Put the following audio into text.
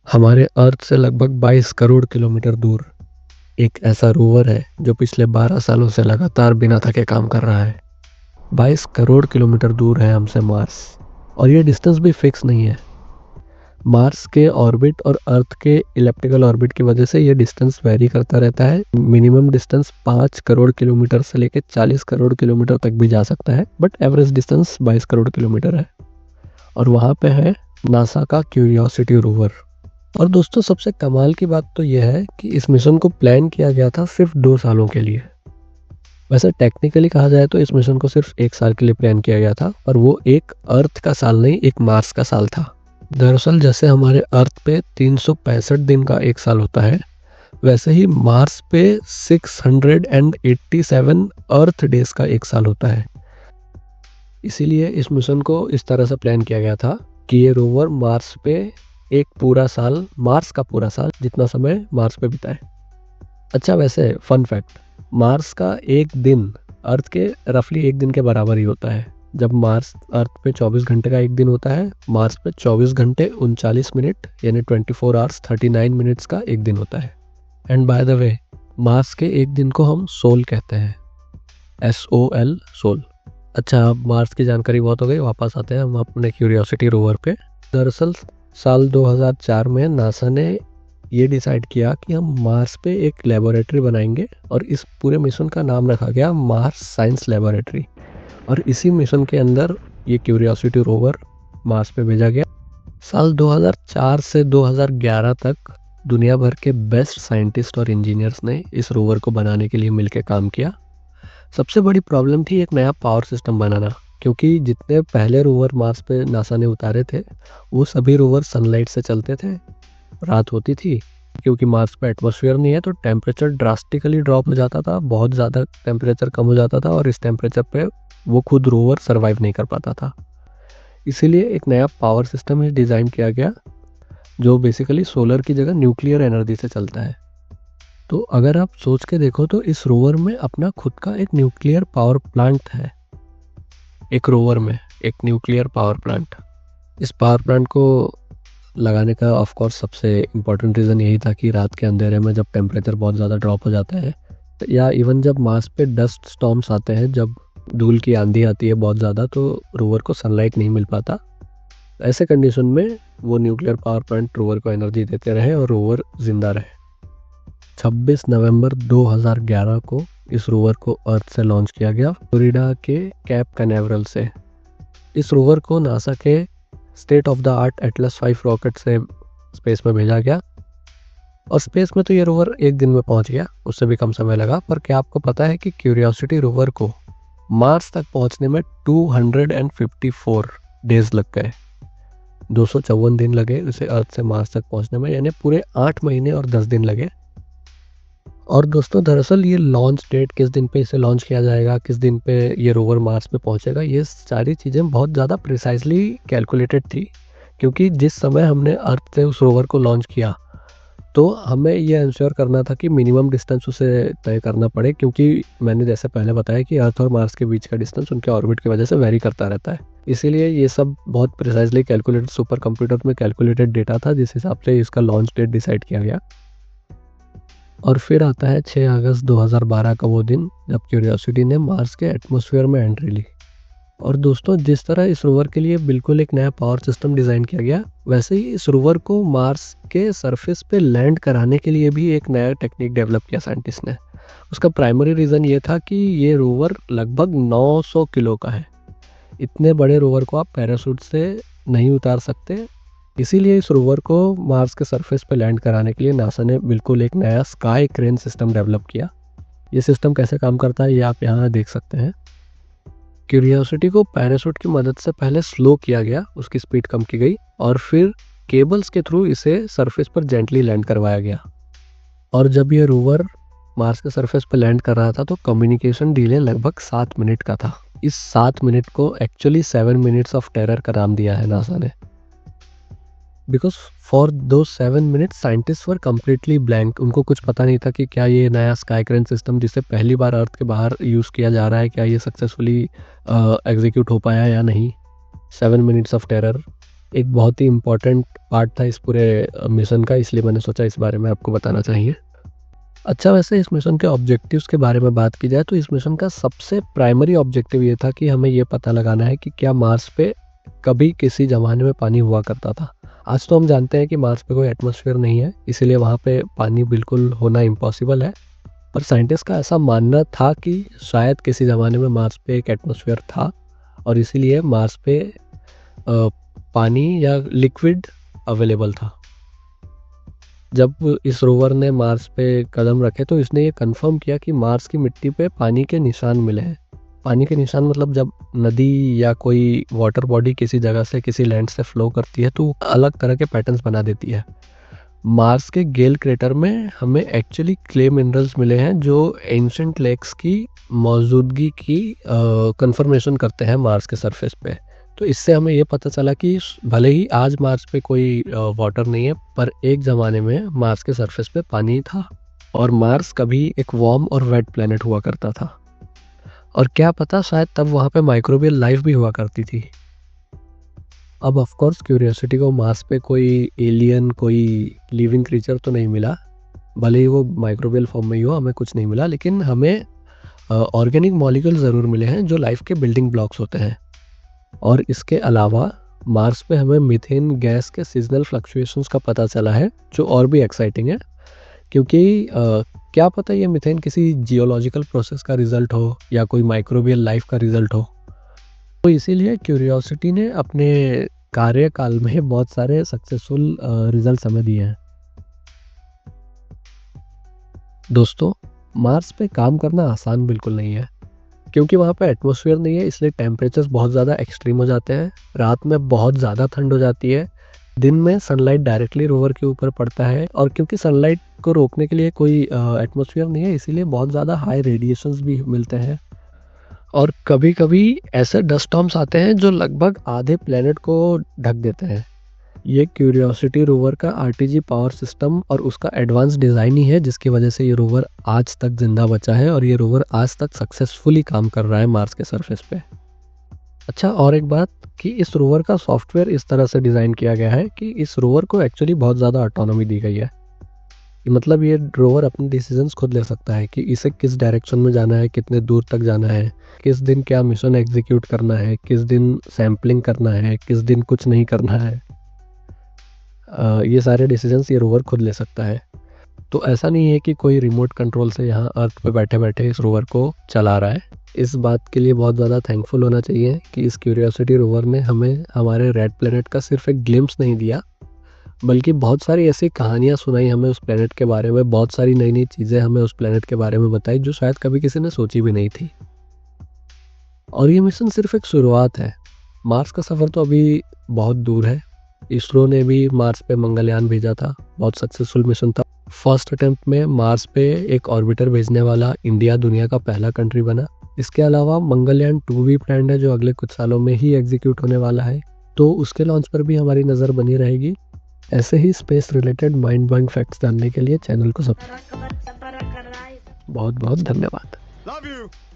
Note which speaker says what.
Speaker 1: हमारे अर्थ से लगभग 22 करोड़ किलोमीटर दूर एक ऐसा रोवर है जो पिछले 12 सालों से लगातार बिना थके काम कर रहा है। 22 करोड़ किलोमीटर दूर है हमसे मार्स, और ये डिस्टेंस भी फिक्स नहीं है। मार्स के ऑर्बिट और अर्थ के इलिप्टिकल ऑर्बिट की वजह से ये डिस्टेंस वेरी करता रहता है। मिनिमम डिस्टेंस 5 करोड़ किलोमीटर से लेकर 40 करोड़ किलोमीटर तक भी जा सकता है, but average distance 22 crore kilometre है। और वहाँ पे है नासा का क्यूरियोसिटी रोवर। और दोस्तों, सबसे कमाल की बात तो यह है कि इस मिशन को प्लान किया गया था सिर्फ 2 सालों के लिए। वैसे टेक्निकली कहा जाए तो इस मिशन को सिर्फ 1 साल के लिए प्लान किया गया था, पर वो एक अर्थ का साल नहीं, एक मार्स का साल था। दरअसल जैसे हमारे अर्थ पे 365 दिन का एक साल होता है, वैसे ही मार्स पे 687 अर्थ डेज का एक साल होता है। इसीलिए इस मिशन को इस तरह से प्लान किया गया था कि ये रोवर मार्स पे एक पूरा साल, मार्स का पूरा साल जितना समय मार्स पे बिताए। अच्छा, वैसे फन फैक्ट, मार्स का एक दिन अर्थ के रफली एक दिन के बराबर ही होता है। जब मार्स अर्थ पे 24 घंटे का एक दिन होता है, मार्स पे 24 घंटे 39 मिनट यानी 24 आवर्स 39 मिनट्स का एक दिन होता है। And by the way, Mars के एक दिन को हम सोल कहते हैं, SOL, सोल। अच्छा, अब मार्स की जानकारी बहुत हो गई, वापस आते हैं हम अपने क्यूरियोसिटी रोवर पे। दरअसल साल 2004 में नासा ने ये डिसाइड किया कि हम मार्स पे एक लेबोरेटरी बनाएंगे, और इस पूरे मिशन का नाम रखा गया मार्स साइंस लेबोरेटरी। और इसी मिशन के अंदर ये क्यूरियोसिटी रोवर मार्स पे भेजा गया। साल 2004 से 2011 तक दुनिया भर के बेस्ट साइंटिस्ट और इंजीनियर्स ने इस रोवर को बनाने के लिए मिलकर काम किया। सबसे बड़ी प्रॉब्लम थी एक नया पावर सिस्टम बनाना, क्योंकि जितने पहले रोवर मार्स पे नासा ने उतारे थे वो सभी रोवर सनलाइट से चलते थे। रात होती थी, क्योंकि मार्स पे एटमॉस्फेयर नहीं है तो टेम्परेचर ड्रास्टिकली ड्रॉप हो जाता था, बहुत ज़्यादा टेम्परेचर कम हो जाता था, और इस टेम्परेचर पे वो खुद रोवर सर्वाइव नहीं कर पाता था। इसीलिए एक नया पावर सिस्टम डिज़ाइन किया गया जो बेसिकली सोलर की जगह न्यूक्लियर एनर्जी से चलता है। तो अगर आप सोच के देखो तो इस रोवर में अपना खुद का एक न्यूक्लियर पावर प्लांट है। एक रोवर में एक न्यूक्लियर पावर प्लांट। इस पावर प्लांट को लगाने का ऑफ कोर्स सबसे इम्पोर्टेंट रीज़न यही था कि रात के अंधेरे में जब टेम्परेचर बहुत ज़्यादा ड्रॉप हो जाता है, या इवन जब मार्स पे डस्ट स्टॉर्म्स आते हैं, जब धूल की आंधी आती है बहुत ज़्यादा, तो रोवर को सनलाइट नहीं मिल पाता। ऐसे कंडीशन में वो न्यूक्लियर पावर प्लांट रोवर को एनर्जी देते रहे और रोवर जिंदा रहे। 26 नवंबर 2011 को इस रोवर को अर्थ से लॉन्च किया गया, फ्लोरिडा के कैप कैनावरल से। इस रोवर को नासा के state of the art Atlas 5 rocket से स्पेस में भेजा गया, और स्पेस में तो ये रोवर एक दिन में पहुंच गया, उससे भी कम समय लगा। पर क्या आपको पता है कि क्यूरियोसिटी रोवर को मार्स तक पहुंचने में 254 डेज लग गए। 254 दिन लगे उसे अर्थ से मार्स तक पहुंचने में, यानी पूरे 8 महीने और 10 दिन लगे। और दोस्तों, दरअसल ये लॉन्च डेट, किस दिन पे इसे लॉन्च किया जाएगा, किस दिन पे ये रोवर मार्स पे पहुंचेगा, ये सारी चीज़ें बहुत ज़्यादा प्रिसाइजली कैलकुलेटेड थी। क्योंकि जिस समय हमने अर्थ से उस रोवर को लॉन्च किया, तो हमें ये इंश्योर करना था कि मिनिमम डिस्टेंस उसे तय करना पड़े, क्योंकि मैंने जैसे पहले बताया कि अर्थ और मार्स के बीच का डिस्टेंस उनके ऑर्बिट की वजह से वेरी करता रहता है। इसीलिए ये सब बहुत प्रिसाइजली कैलकुलेटेड, सुपर कंप्यूटर में कैलकुलेटेड डेटा था, जिस हिसाब से इसका लॉन्च डेट डिसाइड किया गया। और फिर आता है 6 अगस्त 2012 का वो दिन जब क्यूरियोसिटी ने मार्स के एटमॉस्फेयर में एंट्री ली। और दोस्तों, जिस तरह इस रोवर के लिए बिल्कुल एक नया पावर सिस्टम डिज़ाइन किया गया, वैसे ही इस रोवर को मार्स के सरफेस पे लैंड कराने के लिए भी एक नया टेक्निक डेवलप किया साइंटिस्ट ने। उसका प्राइमरी रीज़न ये था कि ये रोवर लगभग 900 किलो का है। इतने बड़े रोवर को आप पैराशूट से नहीं उतार सकते। इसीलिए इस रोवर को मार्स के सरफेस पे लैंड कराने के लिए नासा ने बिल्कुल एक नया स्काई क्रेन सिस्टम डेवलप किया। ये सिस्टम कैसे काम करता है ये आप यहाँ देख सकते हैं। क्यूरियोसिटी को पैराशूट की मदद से पहले स्लो किया गया, उसकी स्पीड कम की गई, और फिर केबल्स के थ्रू इसे सरफेस पर जेंटली लैंड करवाया गया। और जब ये रोवर मार्स के सरफेस पर लैंड कर रहा था तो कम्युनिकेशन डिले लगभग 7 मिनट का था। इस 7 मिनट को एक्चुअली 7 मिनट्स ऑफ टेरर का नाम दिया है नासा ने, बिकॉज फॉर दो 7 minute scientist were completely blank. उनको कुछ पता नहीं था कि क्या ये नया स्काई क्रेन सिस्टम, जिसे पहली बार अर्थ के बाहर यूज़ किया जा रहा है, क्या ये सक्सेसफुली एग्जीक्यूट हो पाया या नहीं। 7 मिनट्स ऑफ टेरर। एक बहुत ही इम्पोर्टेंट पार्ट था इस पूरे मिशन का, इसलिए मैंने सोचा इस बारे में आपको बताना चाहिए। अच्छा, वैसे इस मिशन के ऑब्जेक्टिव्स के बारे में बात की जाए तो इस मिशन का सबसे प्राइमरी ऑब्जेक्टिव ये था कि हमें ये पता लगाना है कि क्या मार्स पे कभी किसी ज़माने में पानी हुआ करता था। आज तो हम जानते हैं कि मार्स पे कोई एटमॉस्फेयर नहीं है, इसीलिए वहाँ पे पानी बिल्कुल होना इम्पॉसिबल है। पर साइंटिस्ट का ऐसा मानना था कि शायद किसी ज़माने में मार्स पे एक एटमॉस्फेयर था और इसीलिए मार्स पे अ, पानी या लिक्विड अवेलेबल था। जब इस रोवर ने मार्स पे कदम रखे तो इसने ये कंफर्म किया कि मार्स की मिट्टी पे पानी के निशान मिले हैं। पानी के निशान मतलब जब नदी या कोई वाटर बॉडी किसी जगह से किसी लैंड से फ्लो करती है तो अलग तरह के पैटर्न्स बना देती है। मार्स के गेल क्रेटर में हमें एक्चुअली क्ले मिनरल्स मिले हैं जो एंशिएंट लेक्स की मौजूदगी की कंफर्मेशन करते हैं मार्स के सरफेस पे। तो इससे हमें ये पता चला कि भले ही आज मार्स पे कोई वाटर नहीं है, पर एक ज़माने में मार्स के सरफेस पे पानी था और मार्स कभी एक वार्म और वेट प्लेनेट हुआ करता था। और क्या पता शायद तब वहाँ पे माइक्रोबियल लाइफ भी हुआ करती थी। अब ऑफ कोर्स क्यूरियोसिटी को मार्स पे कोई एलियन, कोई लिविंग क्रीचर तो नहीं मिला, भले ही वो माइक्रोबियल फॉर्म में ही हो, हमें कुछ नहीं मिला, लेकिन हमें ऑर्गेनिक मॉलिक्यूल ज़रूर मिले हैं जो लाइफ के बिल्डिंग ब्लॉक्स होते हैं। और इसके अलावा मार्स पे हमें मीथेन गैस के सीजनल फ्लक्चुएशंस का पता चला है, जो और भी एक्साइटिंग है, क्योंकि क्या पता ये मीथेन किसी जियोलॉजिकल प्रोसेस का रिजल्ट हो या कोई माइक्रोबियल लाइफ का रिजल्ट हो। तो इसीलिए क्यूरियोसिटी ने अपने कार्यकाल में बहुत सारे सक्सेसफुल रिजल्ट हमें दिए हैं। दोस्तों, मार्स पे काम करना आसान बिल्कुल नहीं है, क्योंकि वहाँ पे एटमॉस्फेयर नहीं है, इसलिए टेम्परेचर्स बहुत ज़्यादा एक्सट्रीम हो जाते हैं। रात में बहुत ज़्यादा ठंड हो जाती है। दिन में सनलाइट डायरेक्टली रोवर के ऊपर पड़ता है और क्योंकि सनलाइट को रोकने के लिए कोई एटमॉस्फेयर नहीं है, इसीलिए बहुत ज़्यादा हाई रेडिएशंस भी मिलते हैं। और कभी-कभी ऐसे डस्ट स्टॉर्म्स आते हैं जो लगभग आधे प्लेनेट को ढक देते हैं। ये क्यूरियोसिटी रोवर का आरटीजी पावर सिस्टम और उसका एडवांस डिज़ाइन ही है जिसकी वजह से ये रोवर आज तक जिंदा बचा है और ये रोवर आज तक सक्सेसफुली काम कर रहा है मार्स के सरफेस पे। अच्छा, और एक बात कि इस रोवर का सॉफ्टवेयर इस तरह से डिज़ाइन किया गया है कि इस रोवर को एक्चुअली बहुत ज़्यादा ऑटोनॉमी दी गई है। मतलब ये रोवर अपने डिसीजंस खुद ले सकता है कि इसे किस डायरेक्शन में जाना है, कितने दूर तक जाना है, किस दिन क्या मिशन एग्जीक्यूट करना है, किस दिन सैम्पलिंग करना है, किस दिन कुछ नहीं करना है। ये सारे डिसीजंस ये रोवर खुद ले सकता है। तो ऐसा नहीं है कि कोई रिमोट कंट्रोल से यहाँ अर्थ पे बैठे-बैठे इस रोवर को चला रहा है। इस बात के लिए बहुत ज़्यादा थैंकफुल होना चाहिए कि इस क्यूरियोसिटी रोवर ने हमें हमारे रेड प्लैनेट का सिर्फ एक ग्लिम्प्स नहीं दिया, बल्कि बहुत सारी ऐसी कहानियाँ सुनाई हमें उस प्लैनेट के बारे में, बहुत सारी नई-नई चीज़ें हमें उस प्लैनेट के बारे में बताई जो शायद कभी किसी ने सोची भी नहीं थी। और ये मिशन सिर्फ एक शुरुआत है। मार्स का सफ़र तो अभी बहुत दूर है। इसरो ने भी मार्स पे मंगलयान भेजा था, बहुत सक्सेसफुल मिशन था। फर्स्ट अटेम्प्ट में मार्स पे एक ऑर्बिटर भेजने वाला इंडिया दुनिया का पहला कंट्री बना। इसके अलावा मंगलयान 2 भी प्लान्ड है जो अगले कुछ सालों में ही एग्जीक्यूट होने वाला है, तो उसके लॉन्च पर भी हमारी नज़र बनी रहेगी। ऐसे ही space related mind blowing facts जानने के लिए चैनल को सब्सक्राइब। बहुत बहुत धन्यवाद।
Speaker 2: Love you.